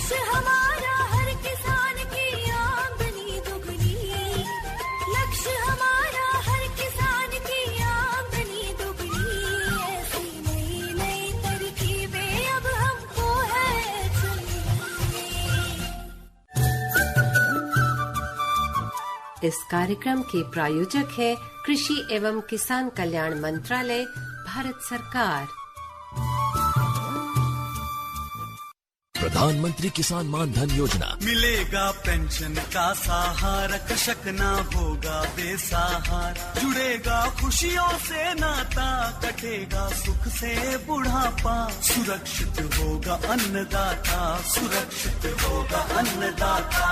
लक्ष्य हमारा हर किसान की आमदनी दुगनी, लक्ष्य हमारा हर किसान की आमदनी दुगनी। ऐसी नई नई तरकीबें अब हमको है चुननी। इस कार्यक्रम के प्रायोजक है कृषि एवं किसान कल्याण मंत्रालय, भारत सरकार। प्रधानमंत्री किसान मान धन योजना। मिलेगा पेंशन का सहारा, कृषक ना होगा बेसहारा। जुड़ेगा खुशियों से नाता, कटेगा सुख से बुढ़ापा। सुरक्षित होगा अन्नदाता, सुरक्षित होगा अन्नदाता।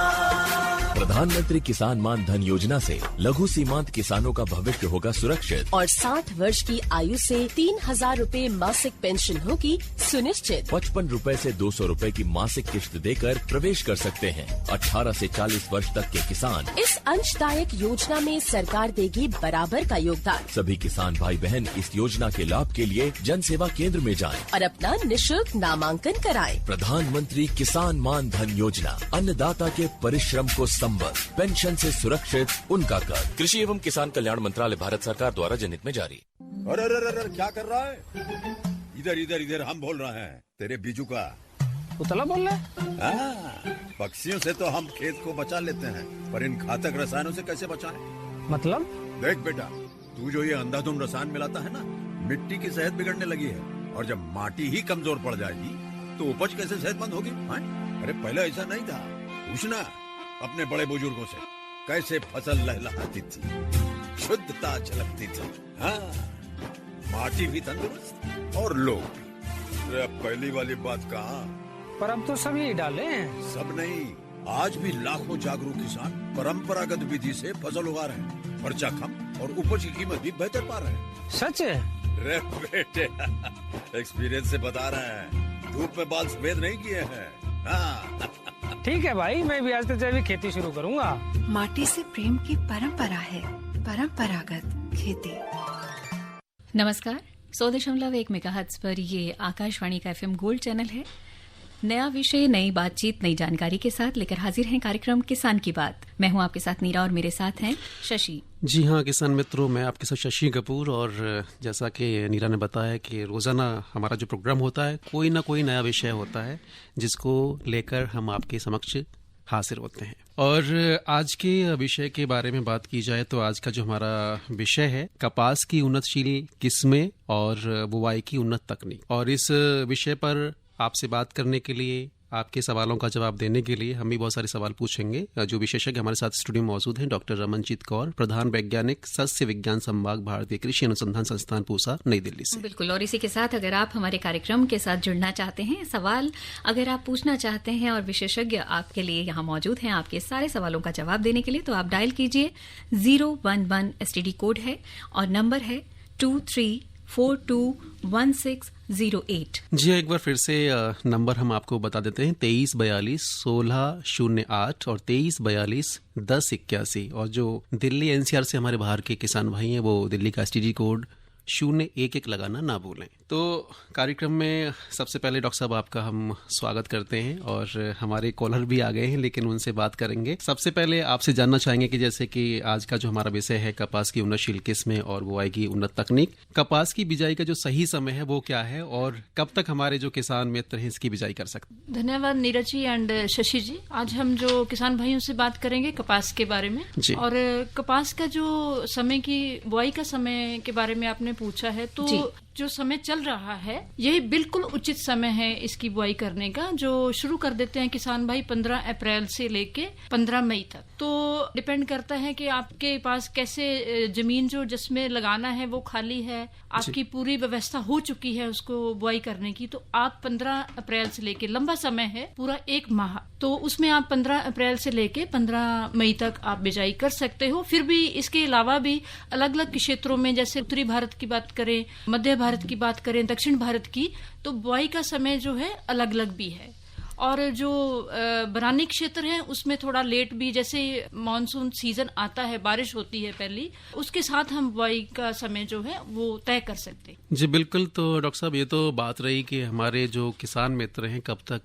प्रधानमंत्री किसान मान धन योजना से लघु सीमांत किसानों का भविष्य होगा सुरक्षित और 60 वर्ष की आयु से 3,000 रूपए मासिक पेंशन होगी सुनिश्चित। 55 रूपए से 200 रूपए की मासिक किश्त देकर प्रवेश कर सकते हैं। 18 से 40 वर्ष तक के किसान इस अंशदायक योजना में सरकार देगी बराबर का योगदान। सभी किसान भाई बहन इस योजना के लाभ के लिए जन सेवा केंद्र में जाएं और अपना निःशुल्क नामांकन कराएं। प्रधानमंत्री किसान मान धन योजना, अन्नदाता के परिश्रम को संबल, पेंशन से सुरक्षित उनका कर। कृषि एवं किसान कल्याण मंत्रालय, भारत सरकार द्वारा जनहित में जारी। अरे क्या कर रहा है? इधर इधर इधर हम बोल रहे हैं तेरे बीजू का। उतला बोल रहा है? पक्षियों से तो हम खेत को बचा लेते हैं, पर इन घातक रसायनों से कैसे बचाएं? मतलब? देख बेटा, तू जो ये अंधाधुंध रसायन मिलाता है ना, मिट्टी की सेहत बिगड़ने लगी है। और जब माटी ही कमजोर पड़ जाएगी तो उपज कैसे सेहतमंद होगी? अरे पहले ऐसा नहीं था। पूछना अपने बड़े बुजुर्गों से, कैसे फसल लहलहाती थी, शुद्धता झलकती थी। हाँ, माटी भी तंदुरुस्त और लोग भी। अब पहली वाली बात कहाँ? पर अब तो सब यही डाले हैं। सब नहीं, आज भी लाखों जागरूक किसान परंपरागत विधि से फसल उगा रहे हैं। खर्चा कम और उपज की कीमत भी बेहतर पा रहे हैं। सच है? रे बेटे, एक्सपीरियंस से बता रहे हैं। धूप में बाल सफेद नहीं किए हैं। हाँ। ठीक है भाई, मैं भी आज से जैविक खेती शुरू करूंगा। माटी से प्रेम की परंपरा है, परंपरागत खेती। नमस्कार, 100.1 मेगाहर्ट्ज पर ये आकाशवाणी का FM गोल्ड चैनल है। नया विषय, नई बातचीत, नई जानकारी के साथ लेकर हाजिर हैं कार्यक्रम किसान की बात। मैं हूं आपके साथ नीरा और मेरे साथ हैं शशि। जी हाँ किसान मित्रों, मैं आपके साथ शशि कपूर। और जैसा कि नीरा ने बताया कि रोज़ाना हमारा जो प्रोग्राम होता है, कोई ना कोई नया विषय होता है जिसको लेकर हम आपके समक्ष हाजिर होते हैं। और आज के विषय के बारे में बात की जाए तो आज का जो हमारा विषय है, कपास की उन्नतशील किस्में और बुवाई की उन्नत तकनीक। और इस विषय पर आपसे बात करने के लिए, आपके सवालों का जवाब देने के लिए हम भी बहुत सारे सवाल पूछेंगे। जो विशेषज्ञ हमारे साथ स्टूडियो में मौजूद हैं, डॉक्टर रमनजीत कौर, प्रधान वैज्ञानिक, सस्य विज्ञान संभाग, भारतीय कृषि अनुसंधान संस्थान पूसा, नई दिल्ली से। बिल्कुल। और इसी के साथ अगर आप हमारे कार्यक्रम के साथ जुड़ना चाहते हैं, सवाल अगर आप पूछना चाहते हैं और विशेषज्ञ आपके लिए यहाँ मौजूद हैं आपके सारे सवालों का जवाब देने के लिए, तो आप डायल कीजिए 011 STD कोड है और नंबर है 23421608। जी एक बार फिर से नंबर हम आपको बता देते हैं, 23421608 और 23421081। और जो दिल्ली NCR से हमारे बाहर के किसान भाई हैं, वो दिल्ली का STD कोड 011 लगाना ना भूलें। तो कार्यक्रम में सबसे पहले डॉक्टर साहब आपका हम स्वागत करते हैं और हमारे कॉलर भी आ गए हैं, लेकिन उनसे बात करेंगे। सबसे पहले आपसे जानना चाहेंगे कि जैसे कि आज का जो हमारा विषय है कपास की उन्नतशील किस्में और बुआई की उन्नत तकनीक, कपास की बिजाई का जो सही समय है वो क्या है और कब तक हमारे जो किसान मित्र हैं इसकी बिजाई कर सकते हैं? धन्यवाद नीरज जी एंड शशि जी। आज हम जो किसान भाइयों से बात करेंगे कपास के बारे में। और कपास का जो समय की बुआई का समय के बारे में आपने पूछा है, तो जो समय चल रहा है यही बिल्कुल उचित समय है इसकी बुआई करने का, जो शुरू कर देते हैं किसान भाई 15 अप्रैल से लेके 15 मई तक। तो डिपेंड करता है कि आपके पास कैसे जमीन जो जिसमें लगाना है वो खाली है, आपकी पूरी व्यवस्था हो चुकी है उसको बुआई करने की, तो आप 15 अप्रैल से लेके, लंबा समय है पूरा 1 माह, तो उसमें आप 15 अप्रैल से लेके 15 मई तक आप बिजाई कर सकते हो। फिर भी इसके अलावा भी अलग अलग क्षेत्रों में, जैसे उत्तरी भारत की बात करें, मध्य भारत की बात करें, दक्षिण भारत की, तो बुआई का समय जो है अलग अलग भी है। और जो बरानी क्षेत्र है उसमें थोड़ा लेट भी, जैसे मानसून सीजन आता है, बारिश होती है पहली, उसके साथ हम बुआई का समय जो है वो तय कर सकते हैं। जी बिल्कुल। तो डॉक्टर साहब, ये तो बात रही कि हमारे जो किसान मित्र हैं कब तक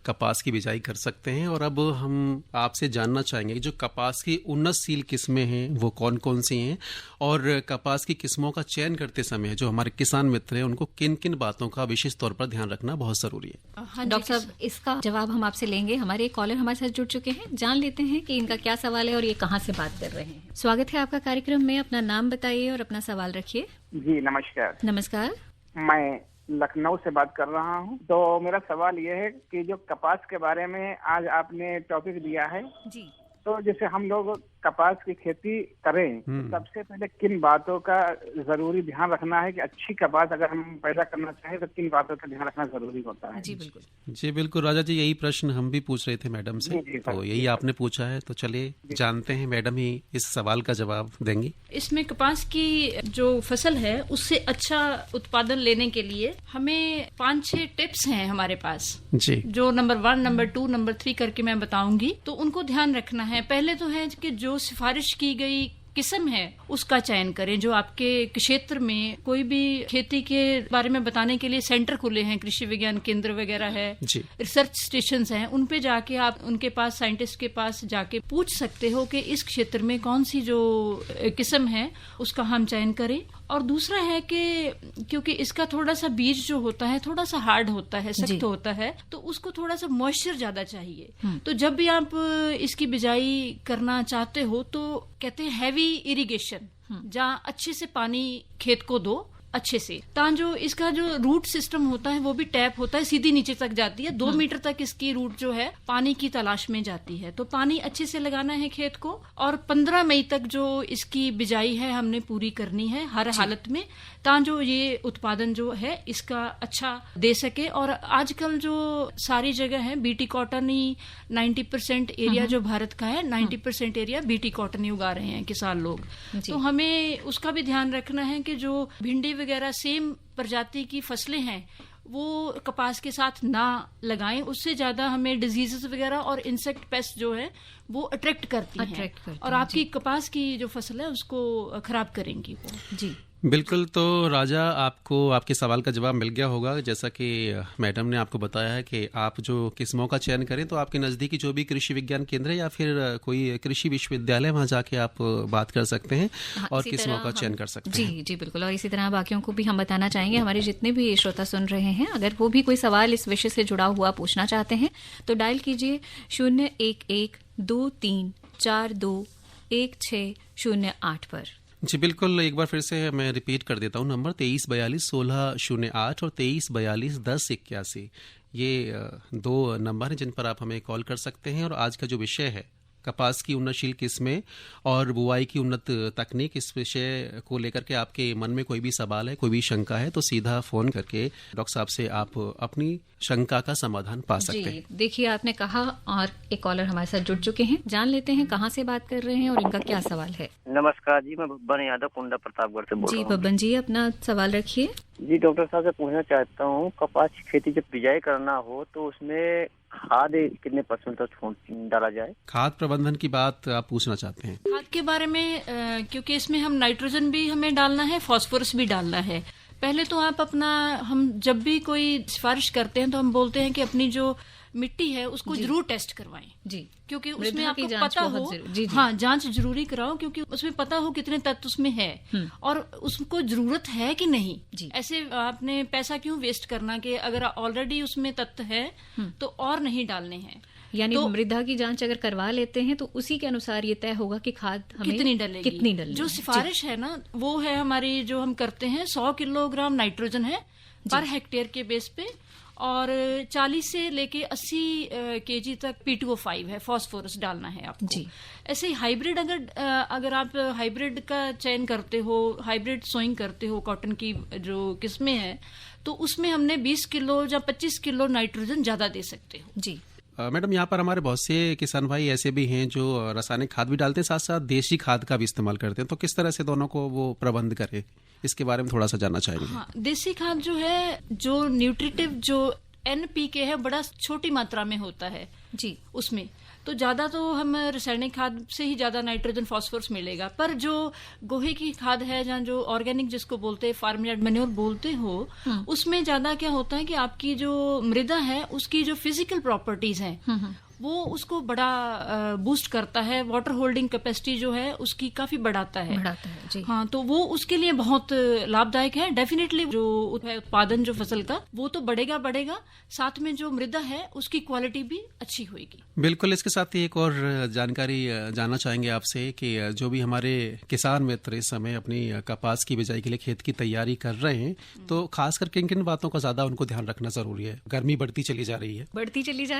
कपास की बिजाई कर सकते हैं, और अब हम आपसे जानना चाहेंगे कि जो कपास की उन्नतशील किस्में हैं वो कौन कौन सी हैं, और कपास की किस्मों का चयन करते समय जो हमारे किसान मित्र हैं उनको किन किन बातों का विशेष तौर पर ध्यान रखना बहुत जरूरी है। हाँ डॉक्टर साहब, इसका जवाब हम आपसे लेंगे। हमारे एक कॉलर हमारे साथ जुड़ चुके हैं, जान लेते हैं कि इनका क्या सवाल है और ये कहाँ से बात कर रहे हैं। स्वागत है आपका कार्यक्रम में, अपना नाम बताइए और अपना सवाल रखिए। जी नमस्कार। नमस्कार। मैं लखनऊ से बात कर रहा हूँ। तो मेरा सवाल ये है कि जो कपास के बारे में आज आपने टॉपिक दिया है जी, तो जैसे हम लोग कपास की खेती करें तो सबसे पहले किन बातों का जरूरी ध्यान रखना है कि अच्छी कपास अगर हम पैदा करना चाहें तो किन बातों का ध्यान रखना जरूरी होता है? जी बिल्कुल। जी बिल्कुल राजा जी, यही प्रश्न हम भी पूछ रहे थे मैडम से, तो यही आपने पूछा है, तो चलिए जानते हैं मैडम ही इस सवाल का जवाब देंगी। इसमें कपास की जो फसल है उससे अच्छा उत्पादन लेने के लिए हमें 5-6 टिप्स हैं हमारे पास जी, जो नंबर 1, नंबर 2, नंबर 3 करके मैं बताऊंगी, तो उनको ध्यान रखना है। पहले तो है कि जो सिफारिश की गई किस्म है उसका चयन करें। जो आपके क्षेत्र में कोई भी खेती के बारे में बताने के लिए सेंटर खुले हैं, कृषि विज्ञान केंद्र वगैरह है, रिसर्च स्टेशन हैं, उन पे जाके आप उनके पास, साइंटिस्ट के पास जाके पूछ सकते हो कि इस क्षेत्र में कौन सी जो किस्म है उसका हम चयन करें। और दूसरा है कि क्योंकि इसका थोड़ा सा बीज जो होता है थोड़ा सा हार्ड होता है, सख्त होता है, तो उसको थोड़ा सा मॉइस्चर ज्यादा चाहिए। तो जब भी आप इसकी बिजाई करना चाहते हो तो कहते हैं हैवी इरिगेशन, जहाँ अच्छे से पानी खेत को दो अच्छे से, ताकि जो इसका जो रूट सिस्टम होता है वो भी टैप होता है, सीधी नीचे तक जाती है। 2 मीटर तक इसकी रूट जो है पानी की तलाश में जाती है। तो पानी अच्छे से लगाना है खेत को, और 15 मई तक जो इसकी बिजाई है हमने पूरी करनी है हर हालत में, ताकि जो ये उत्पादन जो है इसका अच्छा दे सके। और आजकल जो सारी जगह है बीटी कॉटन ही 90% एरिया जो भारत का है, 90% एरिया बीटी कॉटन ही उगा रहे हैं किसान लोग। तो हमें उसका भी ध्यान रखना है कि जो भिंडी वगैरह सेम प्रजाति की फसलें हैं वो कपास के साथ ना लगाएं, उससे ज्यादा हमें डिजीजेस वगैरह और इंसेक्ट पेस्ट जो है वो अट्रैक्ट करती हैं और आपकी कपास की जो फसल है उसको खराब करेंगी वो। जी बिल्कुल। तो राजा, आपको आपके सवाल का जवाब मिल गया होगा। जैसा कि मैडम ने आपको बताया है कि आप जो किस्मों का चयन करें तो आपके नज़दीकी जो भी कृषि विज्ञान केंद्र है या फिर कोई कृषि विश्वविद्यालय, वहाँ जाके आप बात कर सकते हैं और किस्मों का चयन कर सकते हैं। जी बिल्कुल। और इसी तरह बाकियों को भी हम बताना चाहेंगे, हमारे जितने भी श्रोता सुन रहे हैं, अगर वो भी कोई सवाल इस विषय से जुड़ा हुआ पूछना चाहते हैं तो डायल कीजिए 01123421608 पर। जी बिल्कुल। एक बार फिर से मैं रिपीट कर देता हूँ नंबर 23421608 और 23421081। ये 2 नंबर हैं जिन पर आप हमें कॉल कर सकते हैं। और आज का जो विषय है कपास की उन्नतशील किस्में और बुआई की उन्नत तकनीक, इस विषय को लेकर के आपके मन में कोई भी सवाल है, कोई भी शंका है, तो सीधा फोन करके डॉक्टर साहब से आप अपनी शंका का समाधान पा सकते हैं। देखिए आपने कहा, और एक कॉलर हमारे साथ जुड़ चुके हैं, जान लेते हैं कहाँ से बात कर रहे हैं और इनका क्या सवाल है। नमस्कार जी, मैं बब्बन यादव कुंडा प्रतापगढ़ से बोल रहा हूँ। जी बब्बन जी, अपना सवाल रखिए। जी डॉक्टर साहब से पूछना चाहता हूँ, कपास की खेती जब बिजाई करना हो तो उसमें खाद कितने % तक डाला जाए? खाद प्रबंधन की बात आप पूछना चाहते हैं? खाद के बारे में क्योंकि इसमें हम नाइट्रोजन भी हमें डालना है, फास्फोरस भी डालना है। पहले तो आप अपना, हम जब भी कोई सिफारिश करते हैं तो हम बोलते हैं कि अपनी जो मिट्टी है उसको जरूर टेस्ट करवाएं जी, क्योंकि उसमें आपको पता हो, हाँ जांच जरूरी कराओ, क्योंकि उसमें पता हो कितने तत्व उसमें है और उसको जरूरत है कि नहीं जी। ऐसे आपने पैसा क्यों वेस्ट करना कि अगर ऑलरेडी उसमें तत्व है तो और नहीं डालने हैं। यानी तो मृदा की जांच अगर करवा लेते हैं तो उसी के अनुसार ये तय होगा कि खाद हमें कितनी डलेगी। जो सिफारिश है ना वो है हमारी, जो हम करते हैं 100 किलोग्राम नाइट्रोजन है पर हेक्टेयर के बेस पे, और 40 से लेके 80 केजी तक P2O5 है, फास्फोरस डालना है आपको जी। ऐसे ही हाइब्रिड, अगर आप हाइब्रिड का चयन करते हो, हाइब्रिड सोइंग करते हो कॉटन की जो किस्में हैं, तो उसमें हमने 20 किलो या 25 किलो नाइट्रोजन ज्यादा दे सकते हो जी। मैडम, यहाँ पर हमारे बहुत से किसान भाई ऐसे भी हैं जो रासायनिक खाद भी डालते हैं, साथ साथ देशी खाद का भी इस्तेमाल करते हैं, तो किस तरह से दोनों को वो प्रबंध करें, इसके बारे में थोड़ा सा जानना चाहेंगे। हाँ, देसी खाद जो है, जो न्यूट्रिटिव जो NPK है बड़ा छोटी मात्रा में होता है जी उसमें, तो ज्यादा तो हम रासायनिक खाद से ही ज्यादा नाइट्रोजन फास्फोरस मिलेगा। पर जो गोहे की खाद है या जो ऑर्गेनिक जिसको बोलते हैं फार्म यार्ड मैन्योर बोलते हो, उसमें ज्यादा क्या होता है कि आपकी जो मृदा है उसकी जो फिजिकल प्रॉपर्टीज हैं वो उसको बड़ा बूस्ट करता है, वाटर होल्डिंग कैपेसिटी जो है उसकी काफी बढ़ाता है जी। हाँ, तो वो उसके लिए बहुत लाभदायक है। डेफिनेटली जो उत्पादन जो फसल का वो तो बढ़ेगा, साथ में जो मृदा है उसकी क्वालिटी भी अच्छी होगी। बिल्कुल। इसके साथ ही एक और जानकारी जानना चाहेंगे आपसे कि जो भी हमारे किसान मित्र इस समय अपनी कपास की बिजाई के लिए खेत की तैयारी कर रहे हैं, तो खासकर किन किन बातों का ज्यादा उनको ध्यान रखना जरूरी है? गर्मी बढ़ती चली जा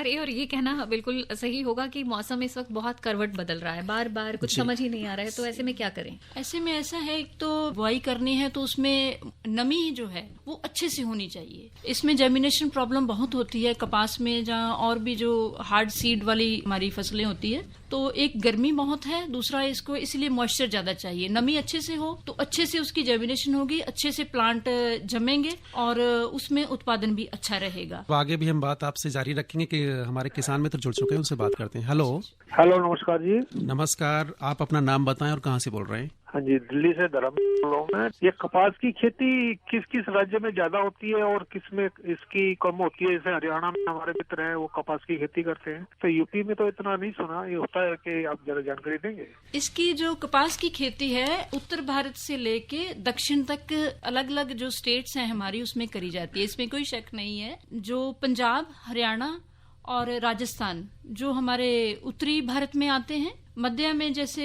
रही है और ये कहना बिल्कुल सही होगा कि मौसम इस वक्त बहुत करवट बदल रहा है, बार बार कुछ समझ ही नहीं आ रहा है, तो ऐसे में क्या करें? ऐसे में ऐसा है, एक तो बुआई करनी है तो उसमें नमी जो है वो अच्छे से होनी चाहिए। इसमें जर्मिनेशन प्रॉब्लम बहुत होती है कपास में, जहाँ और भी जो हार्ड सीड वाली हमारी फसलें होती है, तो एक गर्मी बहुत है, दूसरा इसको इसलिए मॉइस्चर ज्यादा चाहिए। नमी अच्छे से हो तो अच्छे से उसकी जर्मिनेशन होगी, अच्छे से प्लांट जमेंगे और उसमें उत्पादन भी अच्छा रहेगा। तो आगे भी हम बात आपसे जारी रखेंगे कि हमारे किसान मित्र जुड़ चुके हैं, उनसे बात करते हैं। हेलो नमस्कार जी। नमस्कार, आप अपना नाम बताएं और कहाँ से बोल रहे हैं? हाँ जी, दिल्ली से धर्म बोल रहा हूँ मैं। ये कपास की खेती किस किस राज्य में ज्यादा होती है और किस में इसकी कम होती है? जैसे हरियाणा में हमारे मित्र हैं वो कपास की खेती करते हैं, तो यूपी में तो इतना नहीं सुना। ये होता है कि आप जरा जानकारी देंगे? इसकी जो कपास की खेती है उत्तर भारत से लेके दक्षिण तक अलग अलग जो स्टेट्स हैं हमारी उसमें करी जाती है, इसमें कोई शक नहीं है। जो पंजाब, हरियाणा और राजस्थान जो हमारे उत्तरी भारत में आते हैं, मध्य में जैसे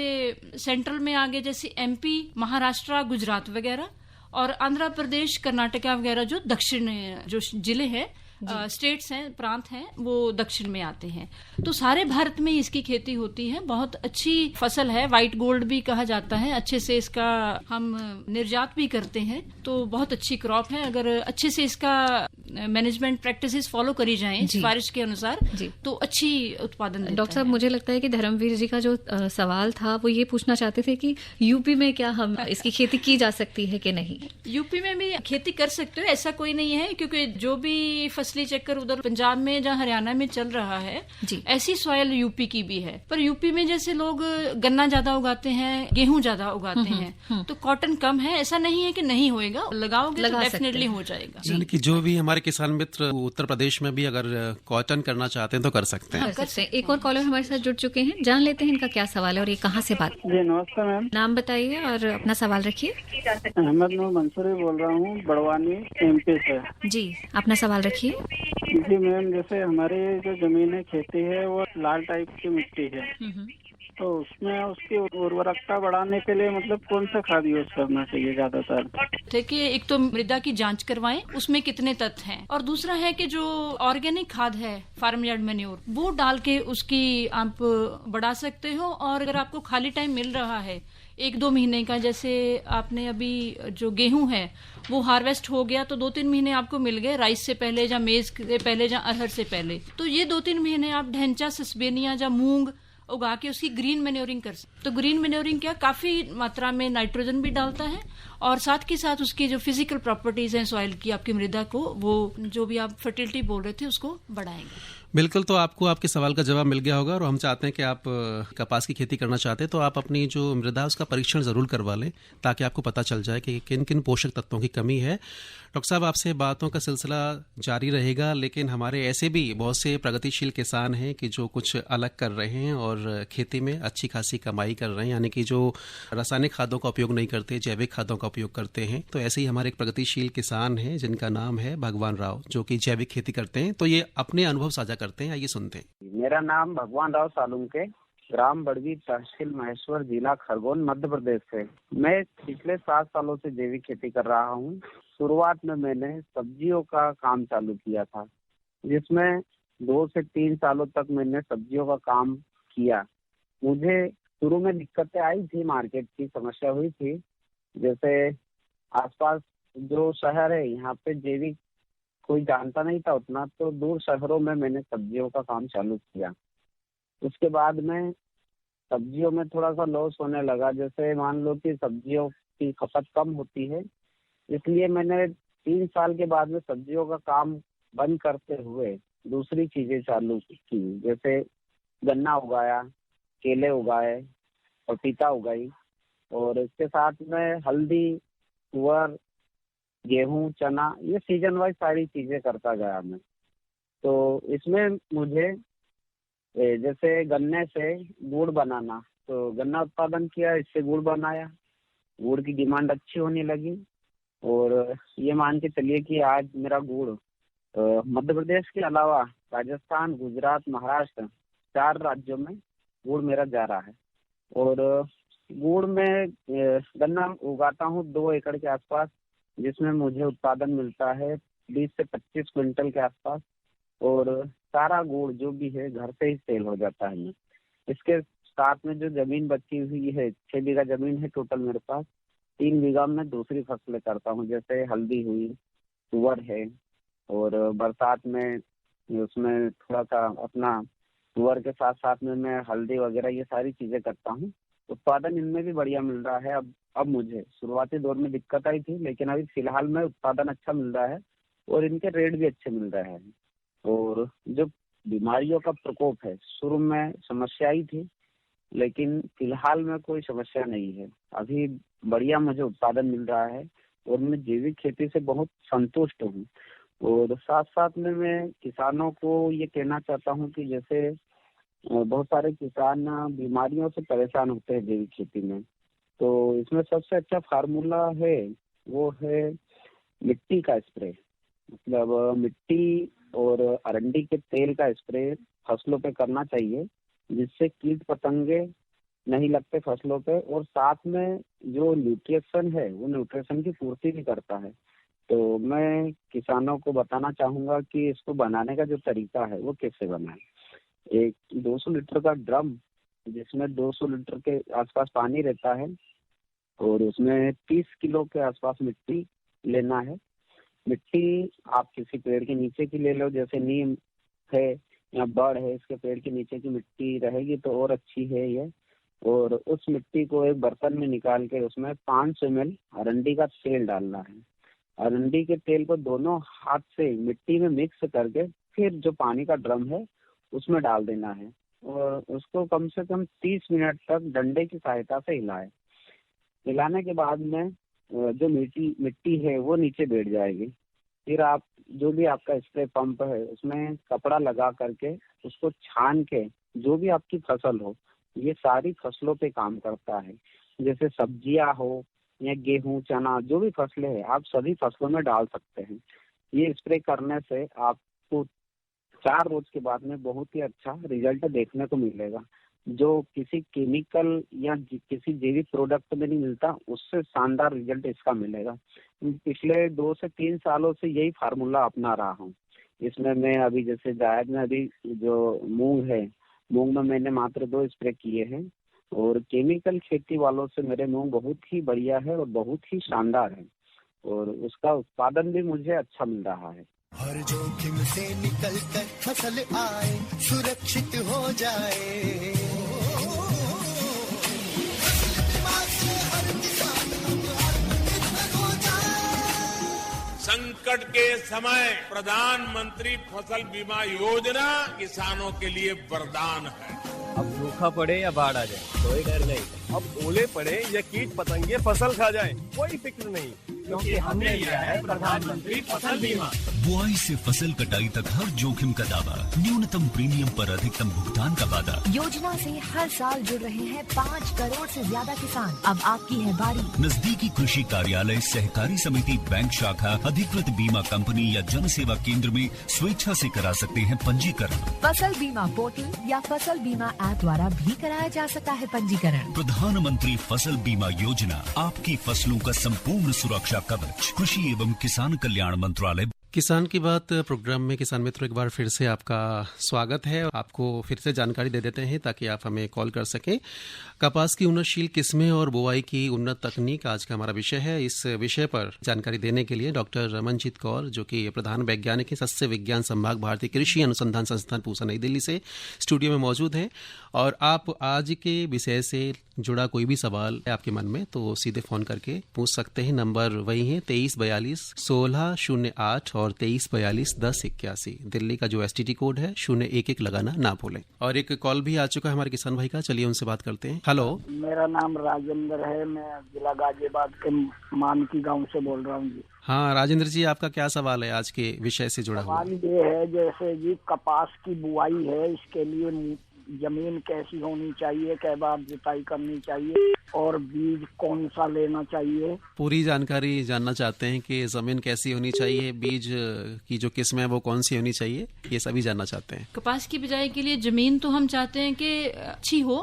सेंट्रल में आगे जैसे MP, महाराष्ट्र, गुजरात वगैरह, और आंध्र प्रदेश, कर्नाटका वगैरह जो दक्षिण जो जिले हैं, स्टेट्स हैं, प्रांत हैं, वो दक्षिण में आते हैं। तो सारे भारत में इसकी खेती होती है। बहुत अच्छी फसल है, व्हाइट गोल्ड भी कहा जाता है। अच्छे से इसका हम निर्यात भी करते हैं, तो बहुत अच्छी क्रॉप है। अगर अच्छे से इसका मैनेजमेंट प्रैक्टिसेस फॉलो करी जाएं सिफारिश के अनुसार तो अच्छी उत्पादन देता है। डॉक्टर साहब, मुझे लगता है कि धर्मवीर जी का जो सवाल था वो ये पूछना चाहते थे कि यूपी में क्या हम इसकी खेती की जा सकती है कि नहीं? यूपी में भी खेती कर सकते हो, ऐसा कोई नहीं है, क्योंकि जो भी फसली चक्कर उधर पंजाब में या हरियाणा में चल रहा है ऐसी सॉइल यूपी की भी है। पर यूपी में जैसे लोग गन्ना ज्यादा उगाते हैं, गेहूं ज्यादा उगाते हैं, तो कॉटन कम है। ऐसा नहीं है कि नहीं होएगा, लगाओगे तो डेफिनेटली हो जाएगा। यानी कि जो भी हमारे किसान मित्र उत्तर प्रदेश में भी अगर कॉटन करना चाहते हैं तो कर सकते हैं। एक और कॉलर हमारे साथ जुड़ चुके हैं, जान लेते हैं इनका क्या सवाल है और ये कहाँ से बात? जी नमस्ते मैम। नाम बताइए और अपना सवाल रखिए। अहमद नूर मंसूरी बोल रहा हूँ, बड़वानी MP से। जी, अपना सवाल रखिए। जी मैम, जैसे हमारी जो जमीन है, खेती है, वो लाल टाइप की मिट्टी है, तो उसमें उसकी उर्वरकता बढ़ाने के लिए मतलब कौन सा खाद यूज करना चाहिए ज्यादातर? देखिए, एक तो मृदा की जांच करवाएं उसमें कितने तत्व हैं, और दूसरा है कि जो ऑर्गेनिक खाद है फार्म यार्ड मैन्योर वो डाल के उसकी आप बढ़ा सकते हो। और अगर आपको खाली टाइम मिल रहा है 1-2 महीने का, जैसे आपने अभी जो गेहूं है वो हार्वेस्ट हो गया तो 2-3 महीने आपको मिल गए राइस से पहले या मेज से पहले या अरहर से पहले, तो ये 2-3 महीने आप ढेंचा, सस्बेनिया या मूंग उगा के उसकी ग्रीन मैन्योरिंग कर सकते। तो ग्रीन मैन्योरिंग क्या काफी मात्रा में नाइट्रोजन भी डालता है और साथ के साथ उसकी जो फिजिकल प्रॉपर्टीज हैं सॉइल की, आपकी मृदा को, वो जो भी आप फर्टिलिटी बोल रहे थे उसको बढ़ाएंगे। बिल्कुल। तो आपको आपके सवाल का जवाब मिल गया होगा और हम चाहते हैं कि आप कपास की खेती करना चाहते हैं तो आप अपनी जो मृदा है उसका परीक्षण जरूर करवा लें, ताकि आपको पता चल जाए कि किन किन पोषक तत्वों की कमी है। डॉक्टर साहब, आपसे बातों का सिलसिला जारी रहेगा, लेकिन हमारे ऐसे भी बहुत से प्रगतिशील किसान हैं कि जो कुछ अलग कर रहे हैं और खेती में अच्छी खासी कमाई कर रहे हैं, यानी कि जो रासायनिक खादों का उपयोग नहीं करते, जैविक खादों का उपयोग करते हैं। तो ऐसे ही हमारे एक प्रगतिशील किसान हैं जिनका नाम है भगवान राव, जो कि जैविक खेती करते हैं। तो ये अपने अनुभव साझा करते हैं, आइए सुनते हैं। मेरा नाम भगवान राव सालुंके, ग्राम बड़वी, तहसील महेश्वर, जिला खरगोन, मध्य प्रदेश से। मैं पिछले 7 सालों से जैविक खेती कर रहा हूँ। शुरुआत में मैंने सब्जियों का काम चालू किया था, जिसमें 2 से 3 सालों तक मैंने सब्जियों का काम किया। मुझे शुरू में दिक्कतें आई थी, मार्केट की समस्या हुई थी। जैसे आसपास जो शहर है यहाँ पे जैविक कोई जानता नहीं था उतना, तो दूर शहरों में मैंने सब्जियों का काम चालू किया। उसके बाद में सब्जियों में थोड़ा सा लॉस होने लगा। जैसे मान लो कि सब्जियों की खपत कम होती है, इसलिए मैंने 3 साल के बाद में सब्जियों का काम बंद करते हुए दूसरी चीजें चालू की, जैसे गन्ना उगाया, केले उगाए, पपीता उगाई, और इसके साथ में हल्दी, तुअर, गेहूं, चना, ये सीजन वाइज सारी चीजें करता गया मैं। तो इसमें मुझे जैसे गन्ने से गुड़ बनाना, तो गन्ना उत्पादन किया, इससे गुड़ बनाया, गुड़ की डिमांड अच्छी होने लगी, और ये मान के चलिए कि आज मेरा गुड़ मध्य प्रदेश के अलावा राजस्थान, गुजरात, महाराष्ट्र 4 राज्यों में गुड़ मेरा जा रहा है। और गुड़ में गन्ना उगाता हूँ 2 एकड़ के आसपास, जिसमें मुझे उत्पादन मिलता है 20 से 25 क्विंटल के आसपास, और सारा गुड़ जो भी है घर से ही सेल हो जाता है। इसके साथ में जो जमीन बची हुई है, 6 बीघा जमीन है टोटल मेरे पास, 3 बीघा में दूसरी फसलें करता हूँ, जैसे हल्दी हुई, तुअर है, और बरसात में उसमें थोड़ा सा अपना तुअर के साथ साथ में मैं हल्दी वगैरह ये सारी चीजें करता हूँ। उत्पादन इनमें भी बढ़िया मिल रहा है। अब मुझे शुरुआती दौर में दिक्कत आई थी, लेकिन अभी फिलहाल में उत्पादन अच्छा मिल रहा है और इनके रेट भी अच्छे मिल रहे हैं। और जो बीमारियों का प्रकोप है, शुरू में समस्या आई थी, लेकिन फिलहाल में कोई समस्या नहीं है। अभी बढ़िया मुझे उत्पादन मिल रहा है और मैं जैविक खेती से बहुत संतुष्ट हूँ। और साथ साथ में मैं किसानों को ये कहना चाहता हूँ कि जैसे बहुत सारे किसान बीमारियों से परेशान होते हैं जैविक खेती में, तो इसमें सबसे अच्छा फार्मूला है वो है मिट्टी का स्प्रे। मतलब मिट्टी और अरंडी के तेल का स्प्रे फसलों पे करना चाहिए, जिससे कीट पतंगे नहीं लगते फसलों पे, और साथ में जो न्यूट्रिशन है वो न्यूट्रिशन की पूर्ति भी करता है। तो मैं किसानों को बताना चाहूँगा कि इसको बनाने का जो तरीका है वो कैसे बनाए। एक 200 लीटर का ड्रम, जिसमें 200 लीटर के आसपास पानी रहता है, और उसमें 30 किलो के आसपास मिट्टी लेना है। मिट्टी आप किसी पेड़ के नीचे की ले लो, जैसे नीम है या बड़ है, इसके पेड़ के नीचे की मिट्टी रहेगी तो और अच्छी है ये। और उस मिट्टी को एक बर्तन में निकाल के उसमें 500 ml अरंडी का तेल डालना है। अरंडी के तेल को दोनों हाथ से मिट्टी में मिक्स करके फिर जो पानी का ड्रम है उसमें डाल देना है, और उसको कम से कम 30 मिनट तक डंडे की सहायता से हिलाएं। हिलाने के बाद में जो मिट्टी है वो नीचे बैठ जाएगी। फिर आप जो भी आपका स्प्रे पंप है उसमें कपड़ा लगा करके उसको छान के, जो भी आपकी फसल हो, ये सारी फसलों पे काम करता है। जैसे सब्जियां हो या गेहूं, चना, जो भी फसलें हैं आप सभी फसलों में डाल सकते हैं। ये स्प्रे करने से आपको 4 रोज के बाद में बहुत ही अच्छा रिजल्ट देखने को मिलेगा, जो किसी केमिकल या किसी जैविक प्रोडक्ट में नहीं मिलता, उससे शानदार रिजल्ट इसका मिलेगा। पिछले 2 से 3 सालों से यही फार्मूला अपना रहा हूँ। इसमें मैं अभी जैसे जायद में अभी जो मूंग है, मूंग में मैंने मात्र 2 स्प्रे किए हैं, और केमिकल खेती वालों से मेरे मूंग बहुत ही बढ़िया है और बहुत ही शानदार है, और उसका उत्पादन भी मुझे अच्छा मिल रहा है। हर जोखिम से निकल कर फसल आए, सुरक्षित हो जाए। संकट के समय प्रधानमंत्री फसल बीमा योजना किसानों के लिए वरदान है। अब सूखा पड़े या बाढ़ आ जाए कोई डर नहीं, अब ओले पड़े या कीट पतंगे फसल खा जाए कोई फिक्र नहीं, क्योंकि हमने लिया है प्रधानमंत्री फसल बीमा। बुआई से फसल कटाई तक हर जोखिम का दावा, न्यूनतम प्रीमियम पर अधिकतम भुगतान का वादा। योजना से हर साल जुड़ रहे हैं 5 करोड़ से ज्यादा किसान। अब आपकी है बारी। नजदीकी कृषि कार्यालय, सहकारी समिति, बैंक शाखा, अधिकृत बीमा कंपनी या जन सेवा केंद्र में स्वेच्छा से करा सकते हैं पंजीकरण। फसल बीमा पोर्टल या फसल बीमा ऐप द्वारा भी कराया जा सकता है पंजीकरण। प्रधानमंत्री फसल बीमा योजना, आपकी फसलों का संपूर्ण सुरक्षा कवच। कृषि एवं किसान कल्याण मंत्रालय। किसान की बात प्रोग्राम में किसान मित्रों एक बार फिर से आपका स्वागत है। आपको फिर से जानकारी दे देते हैं ताकि आप हमें कॉल कर सकें। कपास की उन्नतशील किस्में और बुआई की उन्नत तकनीक आज का हमारा विषय है। इस विषय पर जानकारी देने के लिए डॉक्टर रमनजीत कौर, जो कि प्रधान वैज्ञानिक है सस्य विज्ञान संभाग, भारतीय कृषि अनुसंधान संस्थान पूसा, नई दिल्ली से स्टूडियो में मौजूद हैं। और आप आज के विषय से जुड़ा कोई भी सवाल है आपके मन में तो सीधे फोन करके पूछ सकते हैं। नंबर वही है 2342 1608 और और 23421081। दिल्ली का जो STD कोड है 011 लगाना ना भूलें। और एक कॉल भी आ चुका है हमारे किसान भाई का, चलिए उनसे बात करते हैं। हेलो, मेरा नाम राजेंद्र है, मैं जिला गाजियाबाद के मानकी गांव से बोल रहा हूँ जी। हाँ राजेंद्र जी, आपका क्या सवाल है आज के विषय से जुड़ा हुआ? सवाल ये है, जैसे जी कपास की बुआई है, इसके लिए जमीन कैसी होनी चाहिए, कै बार जुताई करनी चाहिए और बीज कौन सा लेना चाहिए? पूरी जानकारी जानना चाहते हैं कि जमीन कैसी होनी चाहिए, बीज की जो किस्म है वो कौन सी होनी चाहिए, ये सभी जानना चाहते हैं। कपास की बिजाई के लिए जमीन तो हम चाहते हैं कि अच्छी हो,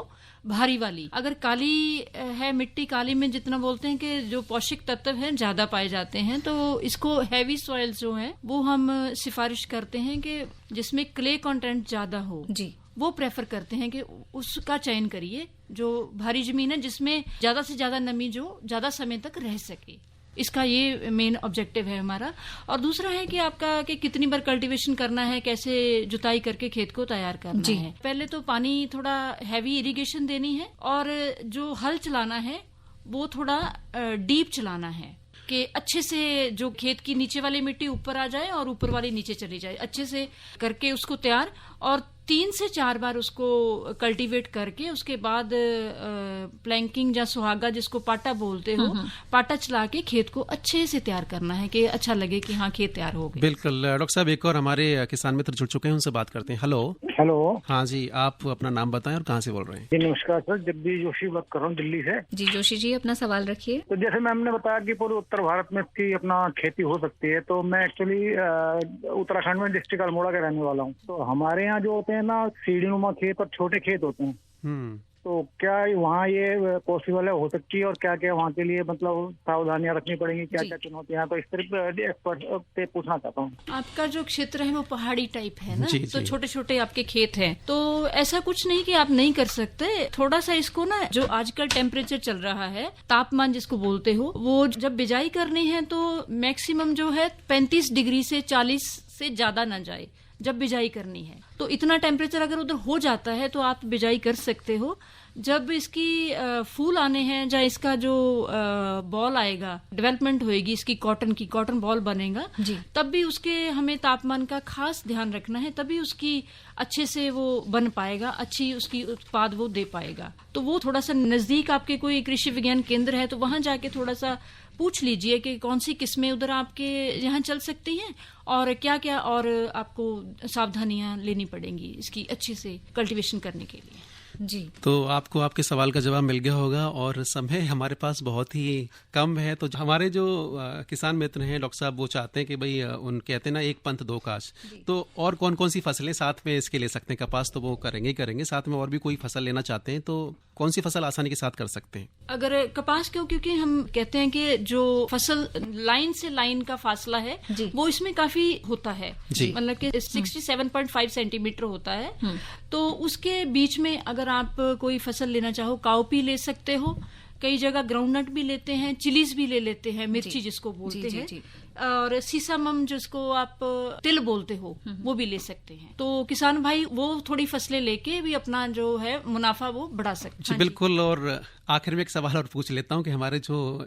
भारी वाली। अगर काली है मिट्टी, काली में जितना बोलते हैं कि जो पौष्टिक तत्व हैं ज्यादा पाए जाते हैं, तो इसको हैवी सॉइल्स जो हैं वो हम सिफारिश करते हैं कि जिसमें क्ले कंटेंट ज्यादा हो जी, वो प्रेफर करते हैं कि उसका चयन करिए। जो भारी जमीन है जिसमें ज्यादा से ज्यादा नमी जो ज्यादा समय तक रह सके, इसका ये मेन ऑब्जेक्टिव है हमारा। और दूसरा है कि आपका कि कितनी बार कल्टीवेशन करना है, कैसे जुताई करके खेत को तैयार करना है। पहले तो पानी थोड़ा हैवी इरिगेशन देनी है और जो हल चलाना है वो थोड़ा डीप चलाना है कि अच्छे से जो खेत की नीचे वाली मिट्टी ऊपर आ जाए और ऊपर वाली नीचे चली जाए, अच्छे से करके उसको तैयार, और 3 से 4 बार उसको कल्टीवेट करके उसके बाद प्लैंकिंग या सुहागा जिसको पाटा बोलते हो, पाटा चला के खेत को अच्छे से तैयार करना है कि अच्छा लगे कि हाँ खेत तैयार हो गया। बिल्कुल डॉक्टर साहब, एक और हमारे किसान मित्र जुड़ चुके हैं, उनसे बात करते हैं। हेलो। हेलो। हाँ जी, आप अपना नाम बताएं और कहाँ से बोल रहे हैं? जी नमस्कार सर, जगदीश जोशी बात कर रहा हूँ दिल्ली से। जी जोशी जी, अपना सवाल रखिए। तो जैसे मैम ने बताया कि पूरे उत्तर भारत में इसकी अपना खेती हो सकती है, तो मैं एक्चुअली उत्तराखंड में डिस्ट्रिक्ट अल्मोड़ा का रहने वाला हूँ। तो हमारे यहाँ जो होते हैं ना सीढ़ीनुमा खेत और छोटे खेत होते हैं, तो क्या वहाँ ये पॉसिबल है, हो सकती है, और क्या क्या वहाँ के लिए मतलब सावधानियां रखनी पड़ेंगी, क्या क्या चुनौतियां, तो इस तरह एक्सपर्ट से पूछना चाहता हूँ। आपका जो क्षेत्र है वो पहाड़ी टाइप है ना, तो छोटे छोटे आपके खेत हैं, तो ऐसा कुछ नहीं कि आप नहीं कर सकते। थोड़ा सा इसको ना, जो आजकल टेम्परेचर चल रहा है, तापमान जिसको बोलते हो, वो जब बिजाई करनी है तो मैक्सिमम जो है 35 डिग्री से 40 से ज्यादा न जाए जब बिजाई करनी है। तो इतना टेम्परेचर अगर उधर हो जाता है तो आप बिजाई कर सकते हो। जब इसकी फूल आने हैं, या इसका जो बॉल आएगा, डेवलपमेंट होएगी इसकी, कॉटन बॉल बनेगा, तब भी उसके हमें तापमान का खास ध्यान रखना है, तभी उसकी अच्छे से वो बन पाएगा, अच्छी उसकी उत्पाद वो दे पाएगा। तो वो थोड़ा सा नजदीक आपके कोई कृषि विज्ञान केंद्र है तो वहां जाके थोड़ा सा पूछ लीजिए कि कौन सी किस्में उधर आपके यहाँ चल सकती हैं और क्या क्या और आपको सावधानियां लेनी पड़ेंगी इसकी अच्छे से कल्टीवेशन करने के लिए। जी, तो आपको आपके सवाल का जवाब मिल गया होगा, और समय हमारे पास बहुत ही कम है। तो हमारे जो किसान मित्र हैं डॉक्टर साहब, वो चाहते हैं कि भाई उन कहते हैं ना, एक पंथ दो काज, तो और कौन कौन सी फसलें साथ में इसके ले सकते हैं? कपास तो वो करेंगे, साथ में और भी कोई फसल लेना चाहते हैं तो कौन सी फसल आसानी के साथ कर सकते हैं? अगर कपास क्योंकि हम कहते हैं कि जो फसल लाइन से लाइन का फासला है वो इसमें काफी होता है, मतलब कि 67.5 सेंटीमीटर होता है, तो उसके बीच में अगर आप कोई फसल लेना चाहो, काउपी ले सकते हो, कई जगह ग्राउंडनट भी लेते हैं, चिलीज भी ले लेते हैं, मिर्ची जिसको बोलते हैं, और सीसामम जिसको आप तिल बोलते हो वो भी ले सकते हैं। तो किसान भाई वो थोड़ी फसलें लेके भी अपना जो है मुनाफा वो बढ़ा सकते हैं। बिल्कुल। और आखिर में एक सवाल और पूछ लेता हूँ कि हमारे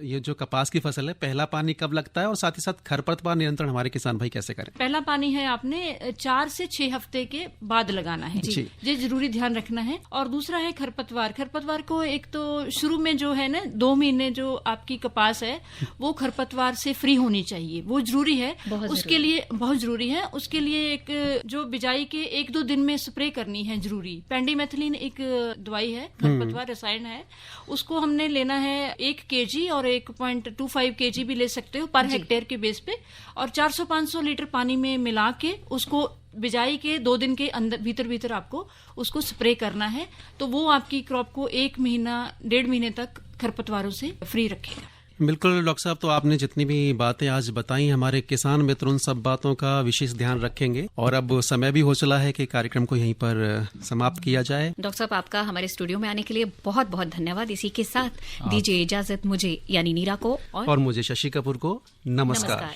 ये जो कपास की फसल है, पहला पानी कब लगता है, और साथ ही साथ खरपतवार नियंत्रण हमारे किसान भाई कैसे करें? पहला पानी है आपने 4 से 6 हफ्ते के बाद लगाना है, ये जरूरी ध्यान रखना है। और दूसरा है खरपतवार को एक तो शुरू में जो है ना 2 महीने जो आपकी कपास है वो खरपतवार से फ्री होनी चाहिए, वो जरूरी है, उसके लिए बहुत जरूरी है। उसके लिए एक जो बिजाई के 1-2 दिन में स्प्रे करनी है जरूरी। पेंडीमेथिलीन एक दवाई है, खरपतवार रसायन है, उसको हमने लेना है 1 kg और 1.25 kg भी ले सकते हो पर हेक्टेयर के बेस पे, और 400-500 लीटर पानी में मिला के उसको बिजाई के 2 दिन के अंदर भीतर आपको उसको स्प्रे करना है। तो वो आपकी क्रॉप को 1 महीना 1.5 महीने तक खरपतवारों से फ्री रखेगा। बिल्कुल डॉक्टर साहब, तो आपने जितनी भी बातें आज बताई, हमारे किसान मित्र उन सब बातों का विशेष ध्यान रखेंगे। और अब समय भी हो चला है कि कार्यक्रम को यहीं पर समाप्त किया जाए। डॉक्टर साहब, आपका हमारे स्टूडियो में आने के लिए बहुत बहुत धन्यवाद। इसी के साथ दीजिए इजाजत मुझे यानी नीरा को और मुझे शशि कपूर को। नमस्कार।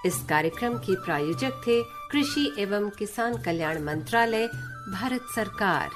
इस कार्यक्रम के प्रायोजक थे कृषि एवं किसान कल्याण मंत्रालय, भारत सरकार।